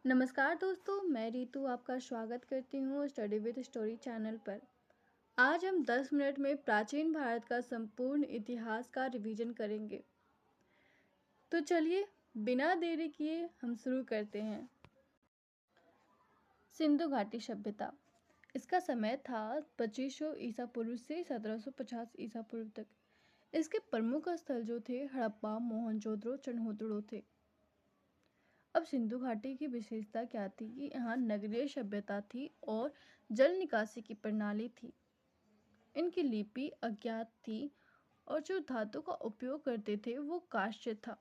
नमस्कार दोस्तों, मैं रितु आपका स्वागत करती हूँ स्टडी विद स्टोरी चैनल पर। आज हम 10 मिनट में प्राचीन भारत का संपूर्ण इतिहास का रिवीजन करेंगे। तो चलिए बिना देरी किए हम शुरू करते हैं। सिंधु घाटी सभ्यता। इसका समय था 2500 ईसा पूर्व से 1750 ईसा पूर्व तक। इसके प्रमुख स्थल जो थे हड़प्पा, मोहनजोदड़ो, चनहोदड़ो थे। अब सिंधु घाटी की विशेषता क्या थी कि यहाँ नगरीय सभ्यता थी और जल निकासी की प्रणाली थी। इनकी लिपि अज्ञात थी और जो धातु का उपयोग करते थे वो कांस्य था।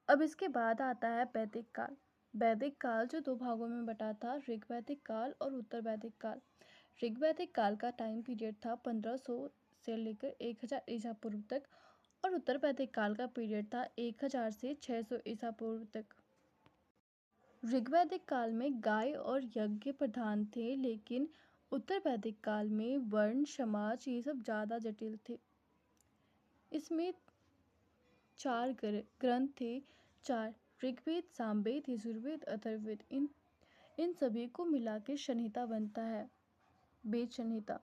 अब इसके बाद आता है वैदिक काल। वैदिक काल जो दो भागों में बटा था, ऋग वैदिक काल और उत्तर वैदिक काल। ऋग वैदिक काल का टाइम पीरियड था 1500 से लेकर 1000 ईसा पूर्व तक और उत्तर वैदिक काल का पीरियड था 1000 से 600 ईसा पूर्व तक। ऋग्वैदिक काल में गाय और यज्ञ प्रधान थे, लेकिन उत्तर वैदिक काल में वर्ण, समाज ये सब ज़्यादा जटिल थे। इसमें 4 ग्रंथ थे, 4 ऋग्वेद, सामवेद, यजुर्वेद, अथर्ववेद। इन सभी को मिला के संहिता बनता है, वेद संहिता।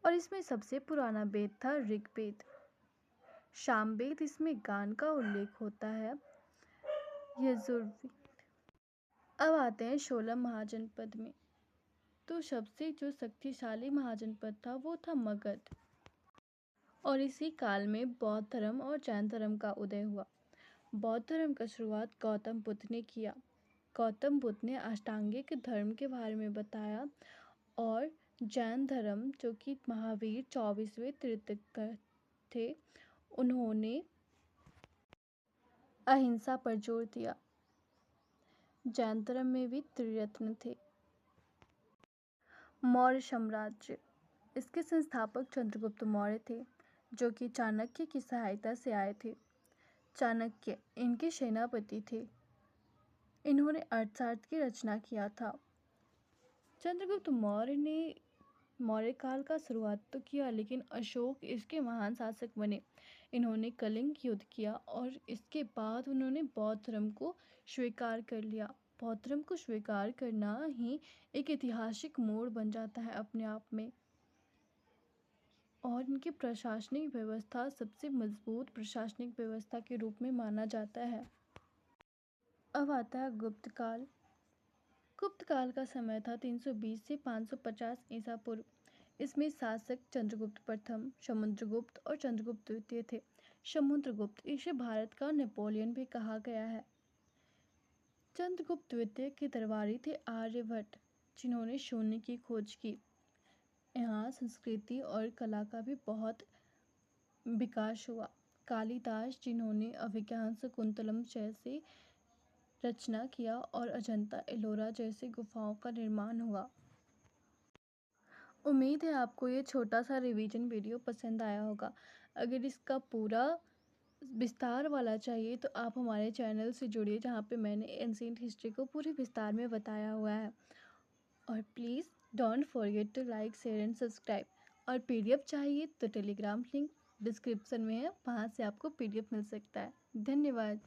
और इसमें सबसे पुराना वेद था ऋग्वेद। सामवेद, इसमें गान का उल्लेख होता है। यजुर्वेद। अब आते हैं 16 महाजनपद में। तो सबसे जो शक्तिशाली महाजनपद था वो था मगध। और इसी काल में बौद्ध धर्म और जैन धर्म का उदय हुआ। बौद्ध धर्म का शुरुआत गौतम बुद्ध ने किया। गौतम बुद्ध ने अष्टांगिक धर्म के बारे में बताया और जैन धर्म जो कि महावीर 24वें तीर्थंकर थे, उन्होंने अहिंसा पर जोर दिया। जैन धर्म में भी त्रिरत्न थे। मौर्य साम्राज्य। इसके संस्थापक चंद्रगुप्त मौर्य थे, जो कि चाणक्य की सहायता से आए थे। चाणक्य इनके सेनापति थे। इन्होंने अर्थशास्त्र की रचना किया था। चंद्रगुप्त मौर्य ने मौर्य काल का शुरुआत तो किया, लेकिन अशोक इसके महान शासक बने। इन्होंने कलिंग युद्ध किया और इसके बाद उन्होंने बौद्ध धर्म को स्वीकार कर लिया। बौद्ध धर्म को स्वीकार करना ही एक ऐतिहासिक मोड़ बन जाता है अपने आप में। और इनकी प्रशासनिक व्यवस्था सबसे मजबूत प्रशासनिक व्यवस्था के रूप में माना जाता है। अब आता है गुप्त काल। गुप्त काल का समय था 320 से 550 ईसा पूर्व। इसमें शासक चंद्रगुप्त प्रथम, समुद्रगुप्त और चंद्रगुप्त द्वितीय थे। समुद्रगुप्त, इसे भारत का नेपोलियन भी कहा गया है। चंद्रगुप्त द्वितीय के दरबारी थे आर्यभट्ट, जिन्होंने शून्य की खोज की। यहाँ संस्कृति और कला का भी बहुत विकास हुआ। कालिदास, जिन्होंने अभिज्ञान शकुंतलम जैसे रचना किया और अजंता एलोरा जैसे गुफाओं का निर्माण हुआ। उम्मीद है आपको ये छोटा सा रिवीजन वीडियो पसंद आया होगा। अगर इसका पूरा विस्तार वाला चाहिए तो आप हमारे चैनल से जुड़िए, जहाँ पे मैंने एंशिएंट हिस्ट्री को पूरे विस्तार में बताया हुआ है। और please don't forget to like, share and subscribe. और पीडीएफ चाहिए तो टेलीग्राम लिंक डिस्क्रिप्शन में है, वहाँ से आपको पीडीएफ मिल सकता है। धन्यवाद।